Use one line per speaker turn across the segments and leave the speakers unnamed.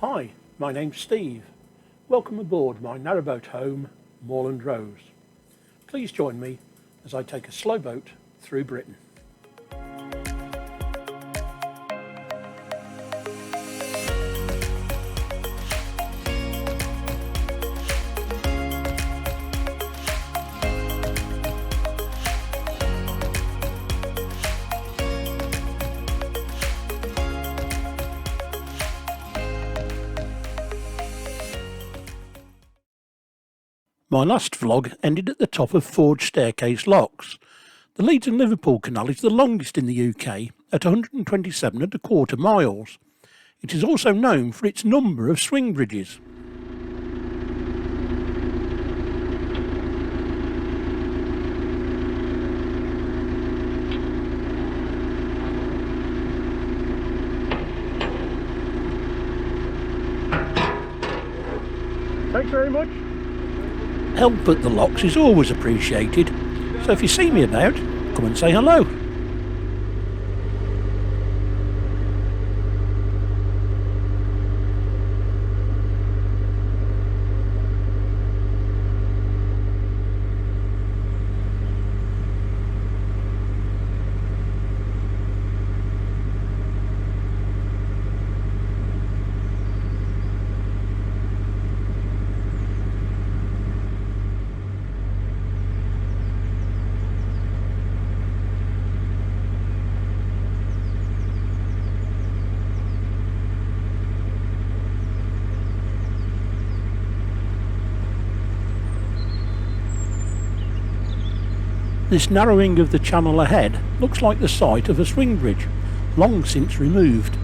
Hi, my name's Steve. Welcome aboard my narrowboat home, Moorland Rose. Please join me as I take a slow boat through Britain. My last vlog ended at the top of Forge Staircase Locks. The Leeds and Liverpool Canal is the longest in the UK at 127¼ miles. It is also known for its number of swing bridges. Thanks very much. Help at the locks is always appreciated, so if you see me about, come and say hello. This narrowing of the channel ahead looks like the site of a swing bridge, long since removed.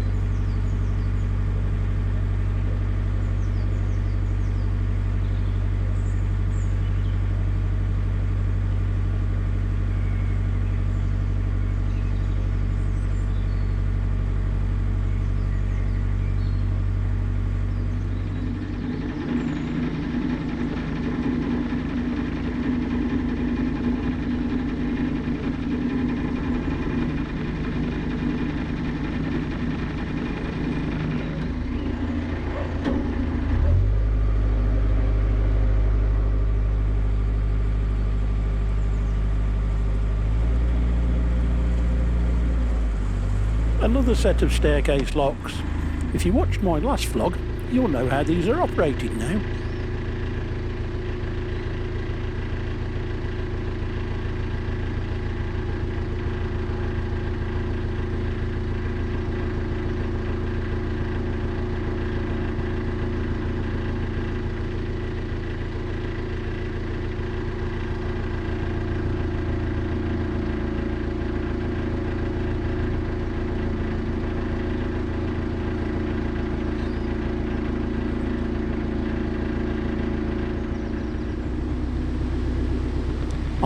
Another set of staircase locks. If you watched my last vlog, you'll know how these are operated now.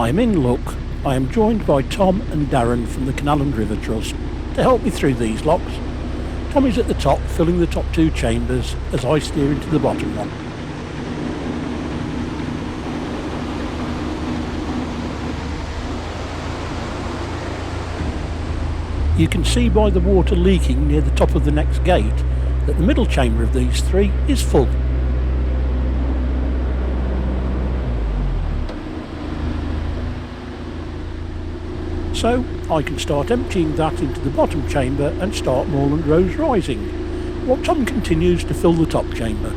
I am in luck. I am joined by Tom and Darren from the Canal and River Trust to help me through these locks. Tom is at the top, filling the top two chambers as I steer into the bottom one. You can see by the water leaking near the top of the next gate that the middle chamber of these three is full. So I can start emptying that into the bottom chamber and start Moorland Rose rising, while Tom continues to fill the top chamber.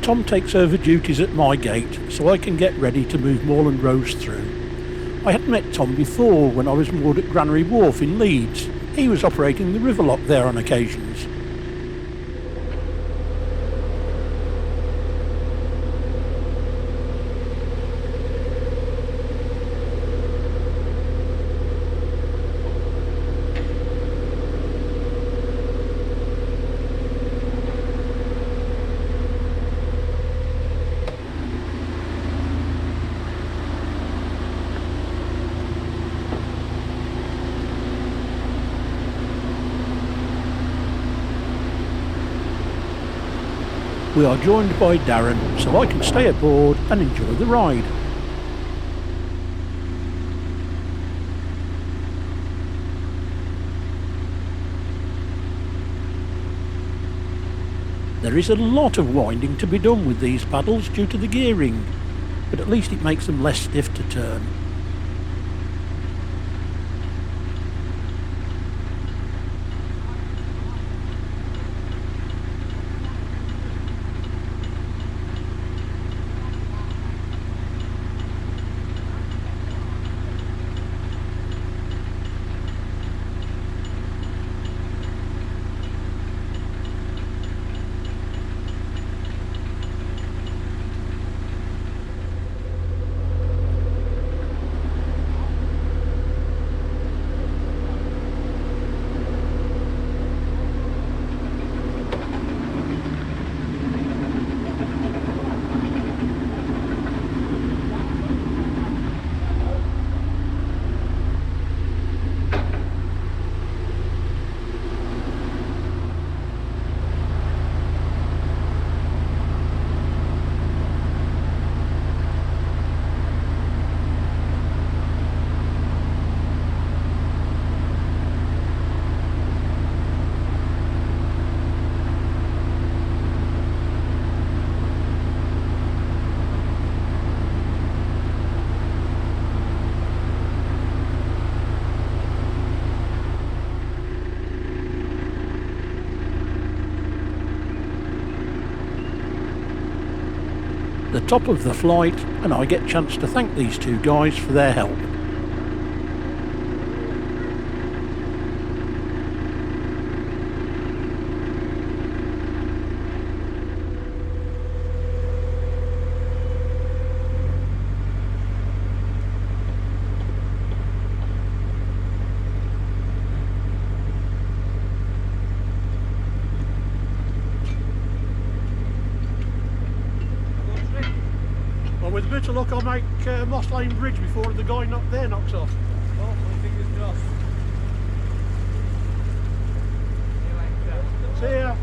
Tom takes over duties at my gate so I can get ready to move Moorland Rose through. I had met Tom before when I was moored at Granary Wharf in Leeds. He was operating the river lock there on occasions. We are joined by Darren, so I can stay aboard and enjoy the ride. There is a lot of winding to be done with these paddles due to the gearing, but at least it makes them less stiff to turn. The top of the flight, and I get a chance to thank these two guys for their help. With a bit of luck I'll make Moss Lane Bridge before the guy there knocks off.
Hopefully, fingers crossed.
See ya.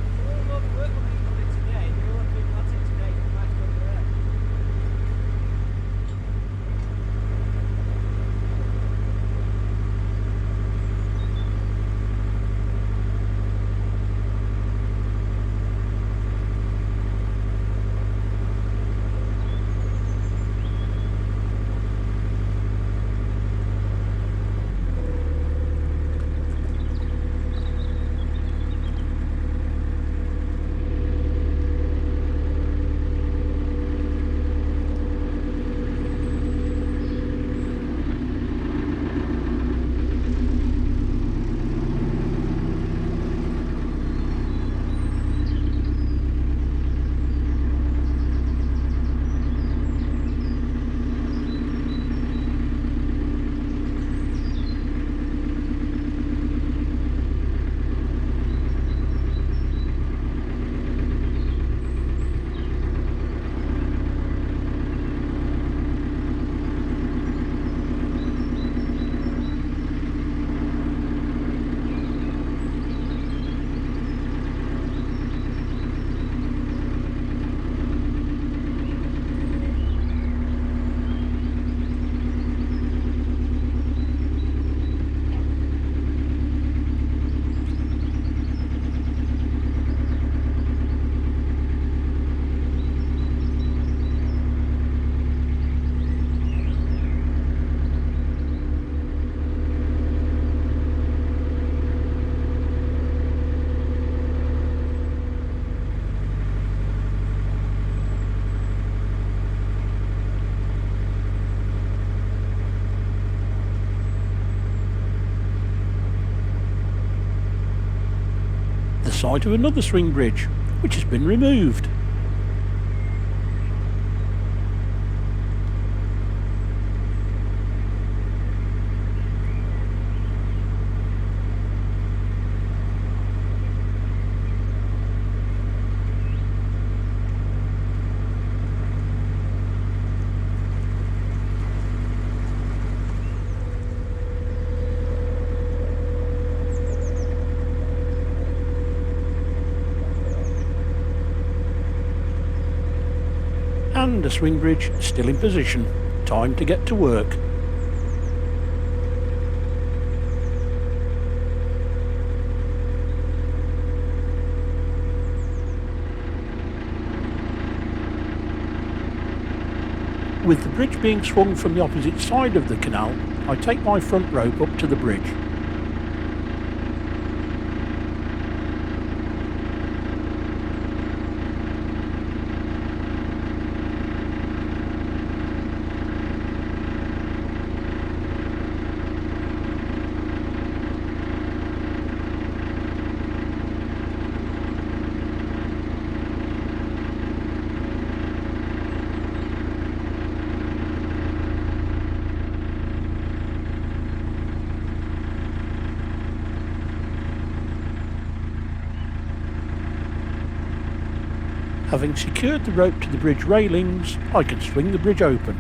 The site of another swing bridge, which has been removed. Tender swing bridge still in position. Time to get to work. With the bridge being swung from the opposite side of the canal, I take my front rope up to the bridge. Having secured the rope to the bridge railings, I can swing the bridge open.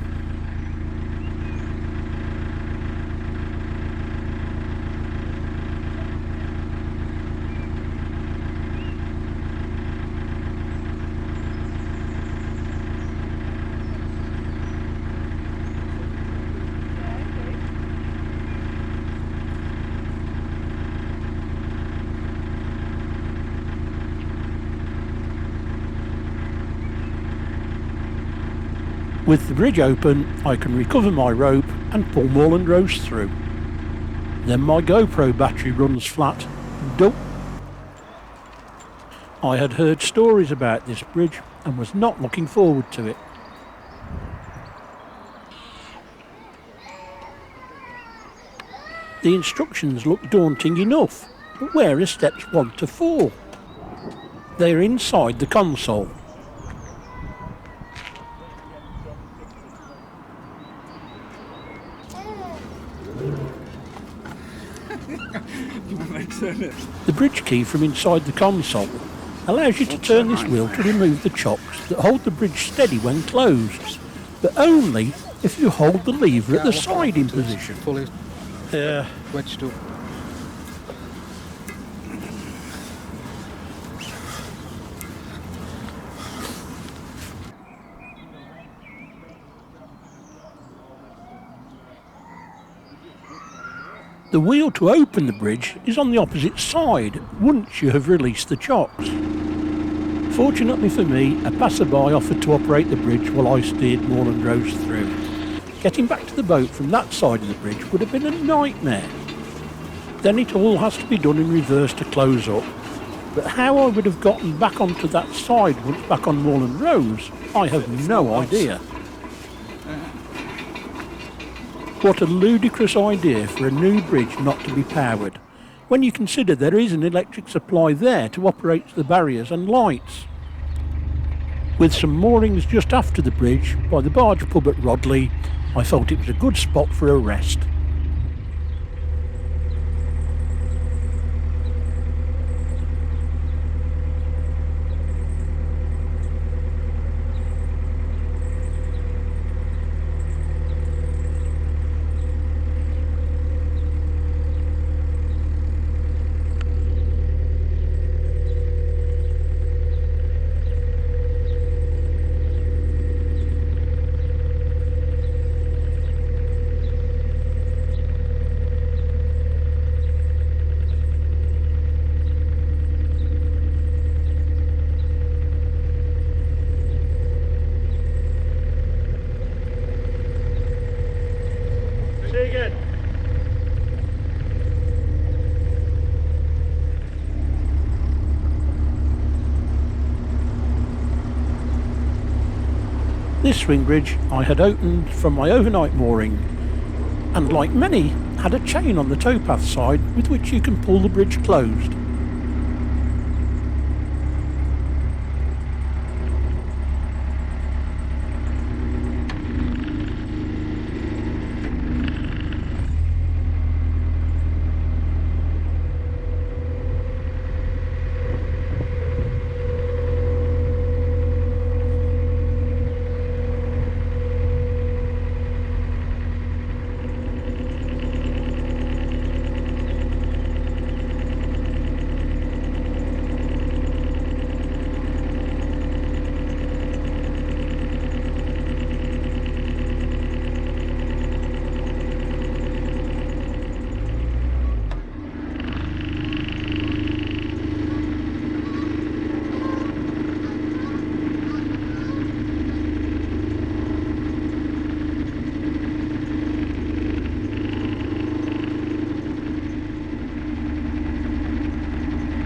With the bridge open, I can recover my rope and pull Moreland Rose through. Then my GoPro battery runs flat. Dup. I had heard stories about this bridge and was not looking forward to it. The instructions look daunting enough, but where are steps 1 to 4? They are inside the console. The bridge key from inside the console allows you to turn this wheel to remove the chocks that hold the bridge steady when closed, but only if you hold the lever at the side in position.
Fully wedged up.
The wheel to open the bridge is on the opposite side once you have released the chocks. Fortunately for me, a passerby offered to operate the bridge while I steered Moreland Rose through. Getting back to the boat from that side of the bridge would have been a nightmare. Then it all has to be done in reverse to close up. But how I would have gotten back onto that side once back on Moreland Rose, I have no idea. What a ludicrous idea for a new bridge not to be powered, when you consider there is an electric supply there to operate the barriers and lights. With some moorings just after the bridge by the barge pub at Rodley, I felt it was a good spot for a rest. This swing bridge I had opened from my overnight mooring, and like many, had a chain on the towpath side with which you can pull the bridge closed.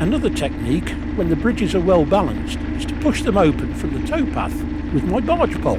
Another technique, when the bridges are well balanced, is to push them open from the towpath with my barge pole.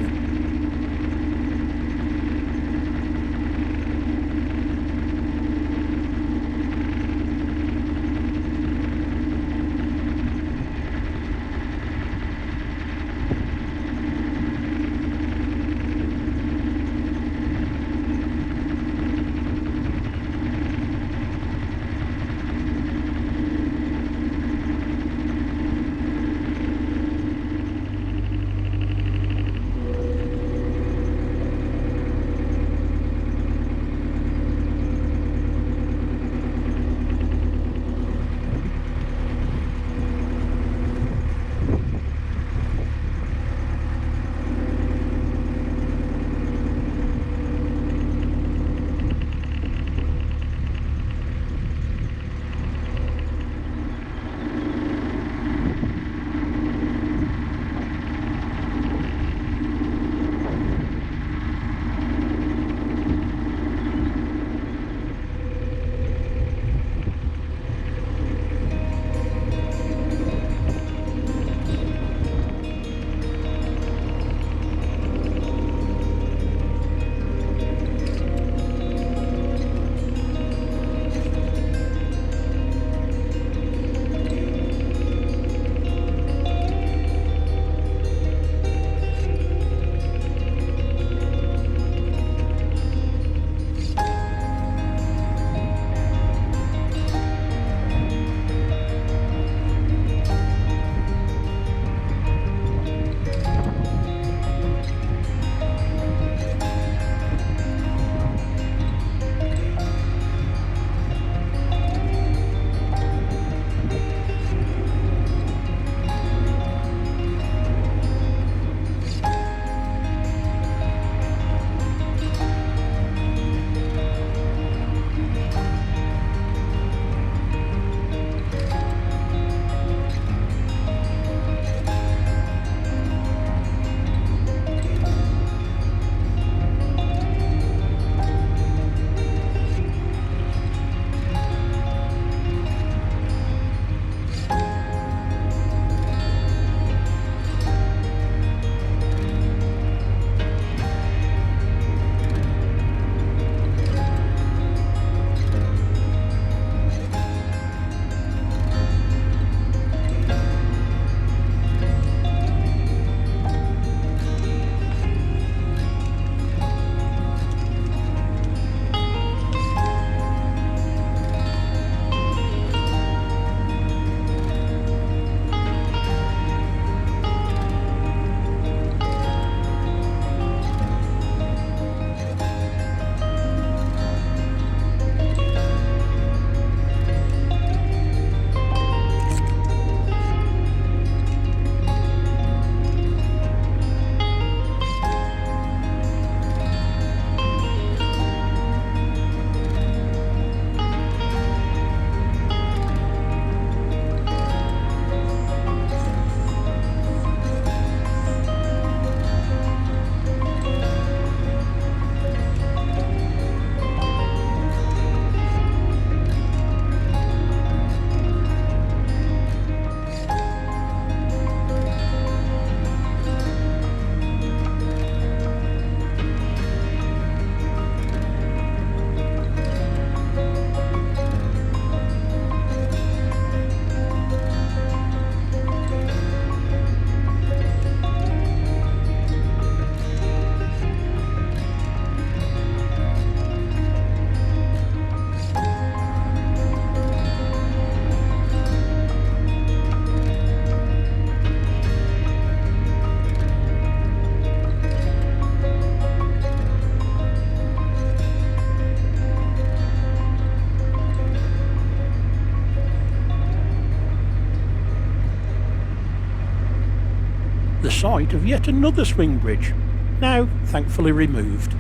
The site of yet another swing bridge, now thankfully removed.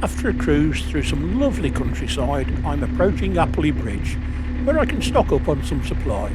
After a cruise through some lovely countryside, I'm approaching Appley Bridge, where I can stock up on some supplies.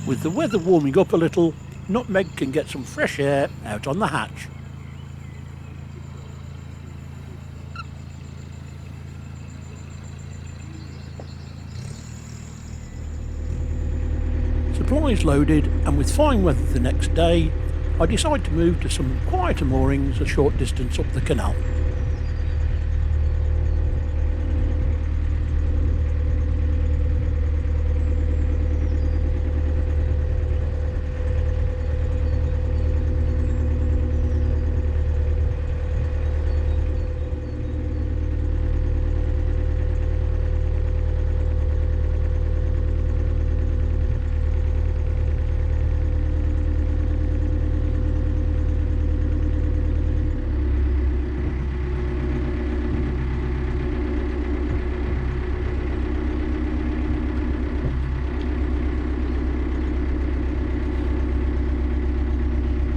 With the weather warming up a little, Nutmeg can get some fresh air out on the hatch. Supplies loaded, and with fine weather the next day, I decide to move to some quieter moorings a short distance up the canal.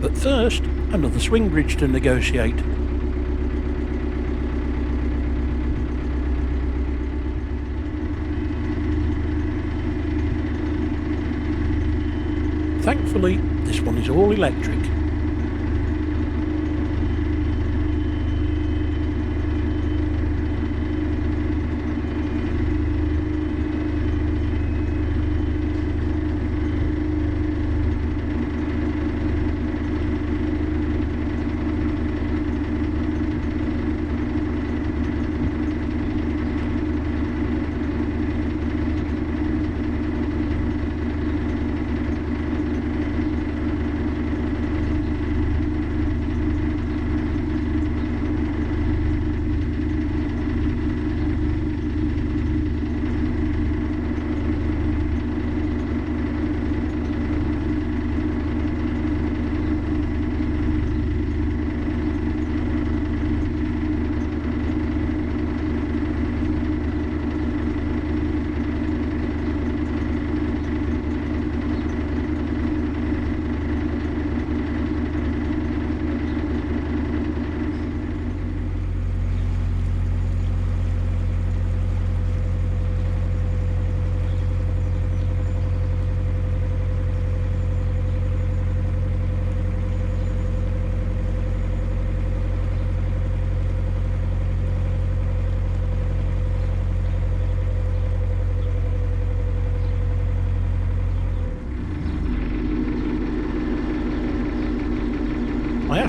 But first, another swing bridge to negotiate. Thankfully, this one is all electric.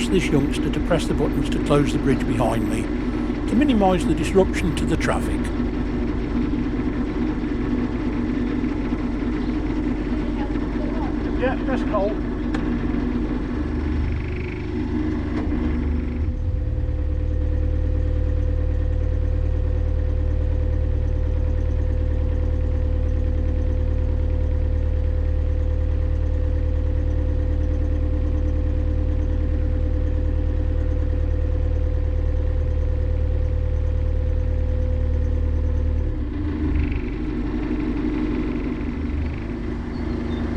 asked this youngster to press the buttons to close the bridge behind me to minimise the disruption to the traffic.
Yeah, that's cold.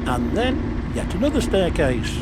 And then yet another staircase.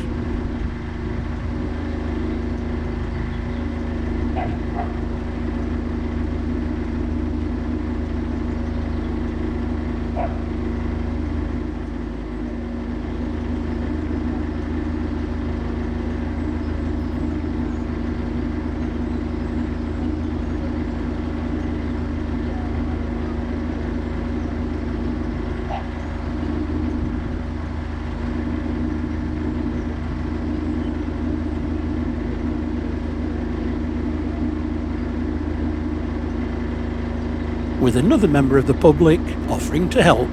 With another member of the public offering to help.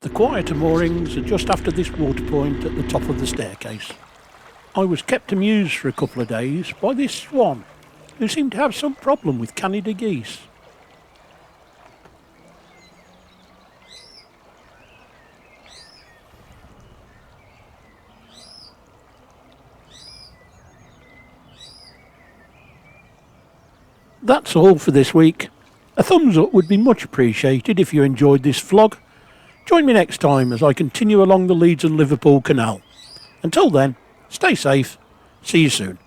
The quieter moorings are just after this water point at the top of the staircase. I was kept amused for a couple of days by this swan, who seemed to have some problem with Canada geese. That's all for this week. A thumbs up would be much appreciated if you enjoyed this vlog. Join me next time as I continue along the Leeds and Liverpool Canal. Until then, stay safe. See you soon.